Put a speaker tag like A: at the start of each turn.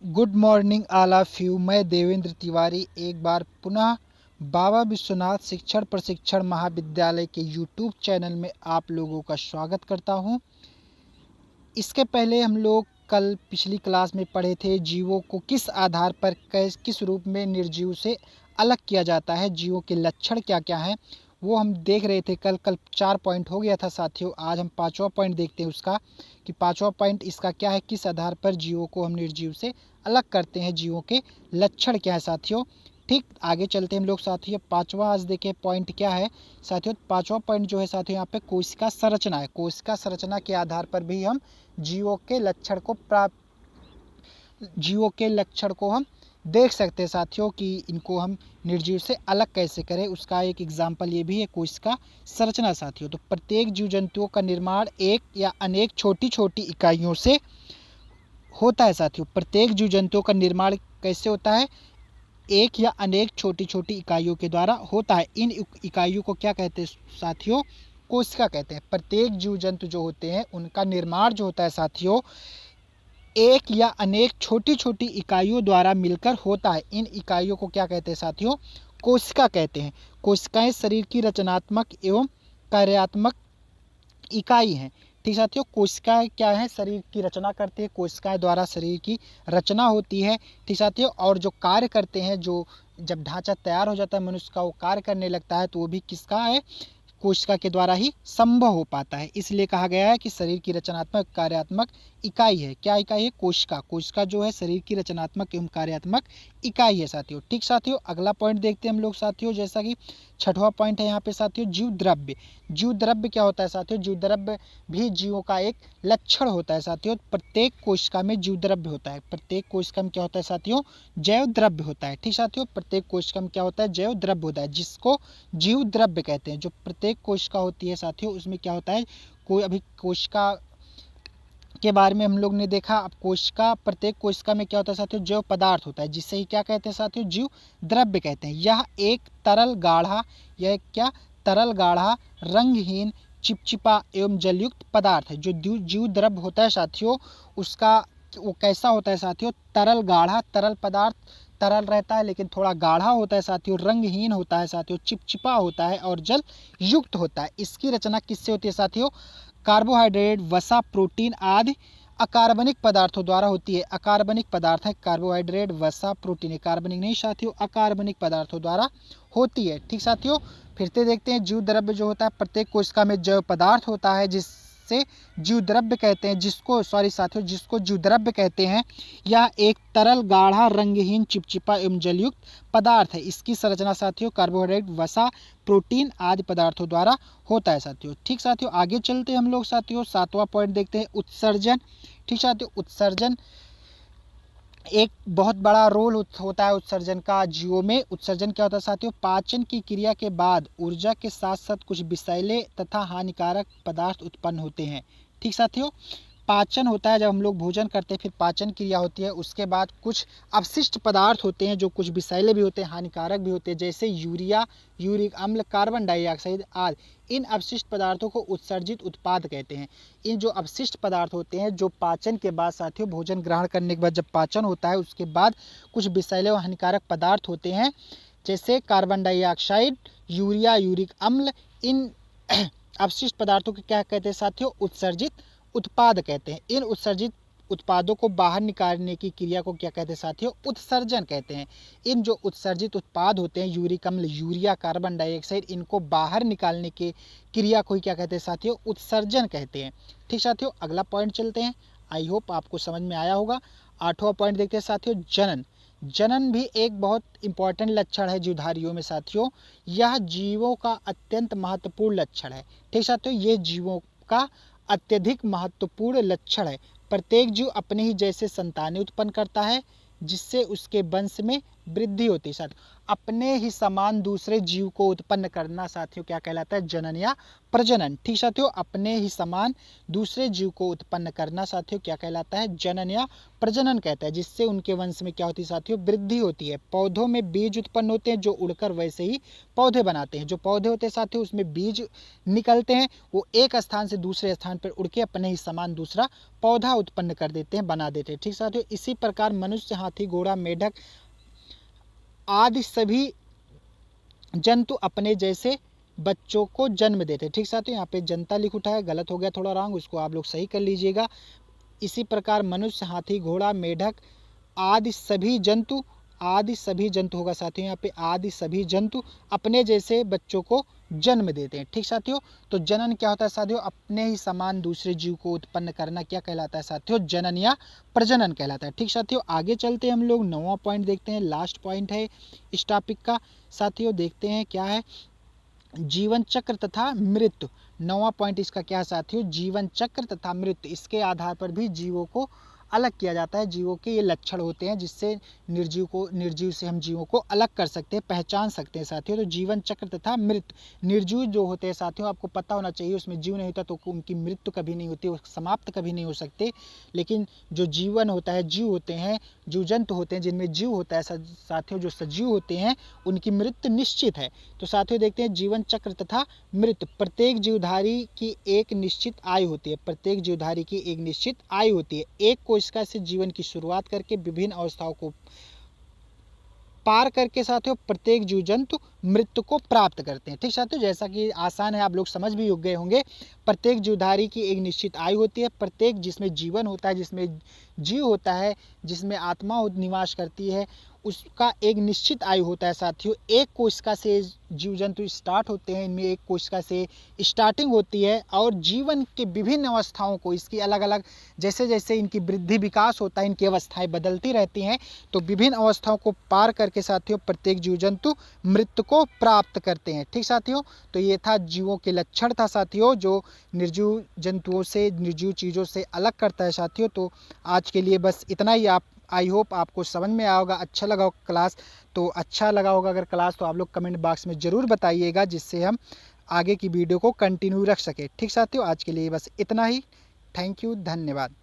A: Good morning all of you. मैं देवेंद्र तिवारी एक बार पुनः बाबा विश्वनाथ शिक्षण प्रशिक्षण महाविद्यालय के यूट्यूब चैनल में आप लोगों का स्वागत करता हूं। इसके पहले हम लोग कल पिछली क्लास में पढ़े थे जीवों को किस आधार पर किस रूप में निर्जीव से अलग किया जाता है, जीवों के लक्षण क्या क्या हैं वो हम देख रहे थे। कल 4 पॉइंट हो गया था साथियों। आज हम 5वां पॉइंट देखते हैं उसका कि 5वां पॉइंट इसका क्या है, किस आधार पर जीवों को हम निर्जीव से अलग करते हैं, जीवों के लक्षण क्या है साथियों। ठीक, आगे चलते हैं हम लोग साथियों। 5वां आज देखें पॉइंट क्या है साथियों। 5वां पॉइंट जो है साथियों यहाँ पे कोशिका संरचना है। कोशिका संरचना के आधार पर भी हम जीवों के लक्षण को हम देख सकते हैं साथियों कि इनको हम निर्जीव से अलग कैसे करें। उसका एक एग्जाम्पल ये भी है कोशिका संरचना साथियों। तो प्रत्येक जीव जंतुओं का निर्माण एक या अनेक छोटी छोटी इकाइयों से होता है साथियों। प्रत्येक जीव जंतुओं का निर्माण कैसे होता है, एक या अनेक छोटी छोटी इकाइयों के द्वारा होता है। इन इकाइयों को क्या कहते हैं साथियों, कोशिका कहते हैं। प्रत्येक जीव जंतु जो होते हैं उनका निर्माण जो होता है साथियों एक या अनेक छोटी छोटी इकाइयों द्वारा मिलकर होता है। इन इकाइयों को क्या कहते हैं साथियों, कोशिका कहते हैं। कोशिकाएं शरीर की रचनात्मक एवं कार्यात्मक इकाई हैं। ठीक साथियों, कोशिकाएं क्या है, शरीर की रचना करते हैं। कोशिकाएं द्वारा शरीर की रचना होती है। ठीक साथियों, और जो कार्य करते हैं, जो जब ढांचा तैयार हो जाता है मनुष्य का, वो कार्य करने लगता है तो वो भी किसका है, कोशिका के द्वारा ही संभव हो पाता है। इसलिए कहा गया है कि शरीर की रचनात्मक कार्यात्मक इकाई है। क्या इकाई है, कोशिका। कोशिका जो है शरीर की रचनात्मक एवं कार्यात्मक इकाई है साथियों। ठीक साथियों, अगला पॉइंट देखते हैं हम लोग साथियों, जैसा कि 6वां पॉइंट है यहाँ पे साथियों, जीव द्रव्य। जीव द्रव्य क्या होता है साथियों, जीव द्रव्य भी जीवों का एक लक्षण होता है साथियों। प्रत्येक कोशिका में जीव द्रव्य होता है। प्रत्येक कोशिका में क्या होता है साथियों, जैव द्रव्य होता है। ठीक साथियों, प्रत्येक कोशिका में क्या होता है, जैव द्रव्य होता है, जिसको जीव द्रव्य कहते हैं। जो प्रत्येक कोशिका होती है साथियों उसमें क्या होता है, कोई अभी कोशिका के बारे में हम लोग ने देखा। अब कोशिका, प्रत्येक कोशिका में क्या होता है साथियों, जैव पदार्थ होता है, जिससे ही क्या कहते हैं साथियों, जीव द्रव्य कहते हैं। यह एक तरल गाढ़ा, यह क्या, तरल गाढ़ा रंगहीन चिपचिपा एवं जलयुक्त पदार्थ है। जो जीव द्रव्य होता है साथियों उसका वो कैसा होता है साथियों, तरल गाढ़ा, तरल पदार्थ तरल रहता है लेकिन थोड़ा गाढ़ा होता है साथियों, रंगहीन होता है साथियों, चिपचिपा होता है और जल युक्त होता है। इसकी रचना किससे होती है साथियों, कार्बोहाइड्रेट, वसा, प्रोटीन आदि अकार्बनिक पदार्थों द्वारा होती है। अकार्बनिक पदार्थ है कार्बोहाइड्रेट, वसा, प्रोटीन, कार्बनिक नहीं साथियों, अकार्बनिक पदार्थों द्वारा होती है। ठीक साथियों, फिर से देखते हैं जीव द्रव्य जो होता है, प्रत्येक कोशिका में जैव पदार्थ होता है जिससे जीव द्रव्य कहते हैं, जिसको जीव द्रव्य कहते हैं। यह एक तरल गाढ़ा रंगहीन चिपचिपा एवं जलयुक्त पदार्थ है। इसकी संरचना साथियों कार्बोहाइड्रेट, वसा, प्रोटीन आदि पदार्थों द्वारा होता है साथियों। ठीक साथियों, आगे चलते हैं हम लोग साथियों, 7वां पॉइंट देखते हैं, उत्सर्जन। ठीक साथियों, उत्सर्जन एक बहुत बड़ा रोल होता है उत्सर्जन का जीवों में। उत्सर्जन क्या होता है साथियों, पाचन की क्रिया के बाद ऊर्जा के साथ साथ कुछ विषैले तथा हानिकारक पदार्थ उत्पन्न होते हैं। ठीक साथियों, पाचन होता है, जब हम लोग भोजन करते हैं फिर पाचन क्रिया होती है, उसके बाद कुछ अवशिष्ट पदार्थ होते हैं जो कुछ विषैले भी होते हैं, हानिकारक भी होते हैं, जैसे यूरिया, यूरिक अम्ल, कार्बन डाइऑक्साइड आदि। इन अवशिष्ट पदार्थों को उत्सर्जित उत्पाद कहते हैं। इन जो अवशिष्ट पदार्थ होते हैं जो पाचन के बाद साथियों, भोजन ग्रहण करने के बाद जब पाचन होता है उसके बाद कुछ विषैले और हानिकारक पदार्थ होते हैं, जैसे कार्बन डाइऑक्साइड, यूरिया, यूरिक अम्ल। इन अवशिष्ट पदार्थों को क्या कहते हैं साथियों, उत्सर्जित उत्पाद कहते हैं। इन उत्सर्जित उत्पादों को बाहर निकालने की क्रिया को क्या कहते हैं साथियों, उत्सर्जन कहते हैं। इन जो उत्सर्जित उत्पाद होते हैं, यूरिक अम्ल, यूरिया, कार्बन डाइऑक्साइड, इनको बाहर निकालने की क्रिया को क्या कहते हैं साथियों, उत्सर्जन कहते हैं। ठीक साथियों, अगला पॉइंट चलते हैं। आई होप आपको समझ में आया होगा। 8वां पॉइंट देखते हैं साथियों, जनन। जनन भी एक बहुत इंपॉर्टेंट लक्षण है जीवधारियों में साथियों। यह जीवों का अत्यंत महत्वपूर्ण लक्षण है। ठीक साथियों, ये जीवों का अत्यधिक महत्वपूर्ण लक्षण है। प्रत्येक जीव अपने ही जैसे संतानें उत्पन्न करता है जिससे उसके वंश में वृद्धि होती है साथियों। अपने ही समान दूसरे जीव को उत्पन्न करना साथियों क्या कहलाता है? जनन या प्रजनन। ठीक साथियों, अपने ही समान दूसरे जीव को उत्पन्न करना साथियों क्या कहलाता है? जनन या प्रजनन कहता है, जिससे उनके वंश में क्या होती है साथियों? वृद्धि होती है। पौधों में बीज उत्पन्न होते हैं जो उड़कर वैसे ही पौधे बनाते हैं। जो पौधे होते हैं साथियों उसमें बीज निकलते हैं, वो एक स्थान से दूसरे स्थान पर उड़ के अपने ही समान दूसरा पौधा उत्पन्न कर देते हैं, बना देते हैं। ठीक साथियों, इसी प्रकार मनुष्य, हाथी, घोड़ा, मेढक आदि सभी जंतु अपने जैसे बच्चों को जन्म देते हैं। ठीक साथियों, यहाँ पे जनता लिख उठा है, गलत हो गया थोड़ा रॉन्ग, उसको आप लोग सही कर लीजिएगा। इसी प्रकार मनुष्य, हाथी, घोड़ा, मेढक आदि सभी जंतु होगा साथियों, यहाँ पे आदि सभी जंतु अपने जैसे बच्चों को जन्म देते हैं। ठीक साथियों, तो जनन क्या होता है साथियों? अपने ही समान दूसरे जीव को उत्पन्न करना क्या कहलाता है साथियों? जनन या प्रजनन कहलाता है। ठीक साथियों, आगे चलते हैं हम लोग 9वां पॉइंट देखते हैं, लास्ट पॉइंट है इस टॉपिक का साथियों। देखते हैं क्या है, जीवन चक्र तथा मृत्यु। 9वां पॉइंट इसका क्या है साथियों? जीवन चक्र तथा मृत्यु। इसके आधार पर भी जीवों को अलग किया जाता है। जीवों के ये लक्षण होते हैं जिससे निर्जीव से हम जीवों को अलग कर सकते हैं, पहचान सकते हैं साथियों। तो जीवन चक्र तथा मृत्यु। निर्जीव जो होते हैं साथियों, आपको पता होना चाहिए, उसमें जीव नहीं होता तो उनकी मृत्यु कभी नहीं होती, वो समाप्त कभी नहीं हो सकते। लेकिन जो जीवन होता है, जीव होते हैं, जीव जंतु होते हैं जिनमें जीव होता है साथियों, जो सजीव होते हैं उनकी मृत्यु निश्चित है। तो साथियों देखते हैं जीवन चक्र तथा मृत्यु। प्रत्येक जीवधारी की एक निश्चित आयु होती है। प्रत्येक जीवधारी की एक निश्चित आयु होती है। एक कोशिका से जीवन की शुरुआत करके विभिन्न अवस्थाओं को पार करके साथियों प्रत्येक जीव जंतु मृत्यु को प्राप्त करते हैं। ठीक साथियों, जैसा कि आसान है, आप लोग समझ भी गए होंगे। प्रत्येक जीवधारी की एक निश्चित आयु होती है। प्रत्येक जिसमें जीवन होता है, जिसमें जीव होता है, जिसमें आत्मा निवास करती है, उसका एक निश्चित आयु होता है साथियों। एक कोशिका से जीव जंतु स्टार्ट होते हैं, इनमें एक कोशिका से स्टार्टिंग होती है और जीवन के विभिन्न अवस्थाओं को, इसकी अलग अलग, जैसे जैसे इनकी वृद्धि विकास होता है, इनकी अवस्थाएं बदलती रहती हैं। तो विभिन्न अवस्थाओं को पार करके साथियों प्रत्येक जीव जंतु मृत्यु को प्राप्त करते हैं। ठीक साथियों, तो ये था जीवों के लक्षण था साथियों, जो निर्जीव जंतुओं से, निर्जीव चीज़ों से अलग करता है साथियों। तो आज के लिए बस इतना ही। आप, आई होप आपको समझ में आया होगा, अच्छा लगा होगा क्लास। तो अच्छा लगा होगा अगर क्लास, तो आप लोग कमेंट बॉक्स में ज़रूर बताइएगा, जिससे हम आगे की वीडियो को कंटिन्यू रख सकें। ठीक साथियों, आज के लिए बस इतना ही। थैंक यू, धन्यवाद।